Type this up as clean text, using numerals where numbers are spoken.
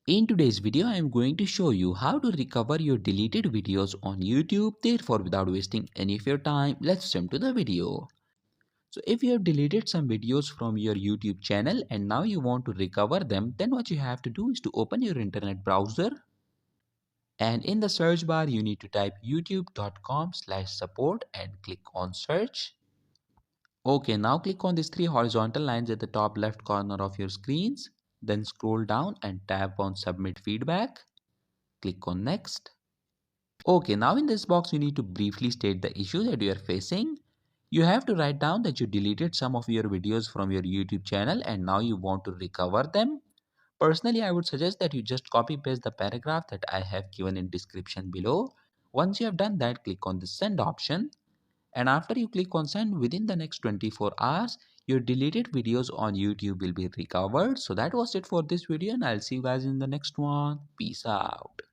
In today's video, I am going to show you how to recover your deleted videos on YouTube. Therefore, without wasting any of your time, let's jump to the video. So if you have deleted some videos from your YouTube channel and now you want to recover them, then what you have to do is to open your internet browser, and in the search bar you need to type youtube.com/support and click on search. Okay, now click on these three horizontal lines at the top left corner of your screens. Then scroll down and tap on submit feedback. Click on next. Okay, now in this box you need to briefly state the issue that you are facing. You have to write down that you deleted some of your videos from your YouTube channel and now you want to recover them. Personally, I would suggest that you just copy paste the paragraph that I have given in description below. Once you have done that, click on the send option. And after you click on send, within the next 24 hours, your deleted videos on YouTube will be recovered. So that was it for this video and I'll see you guys in the next one. Peace out.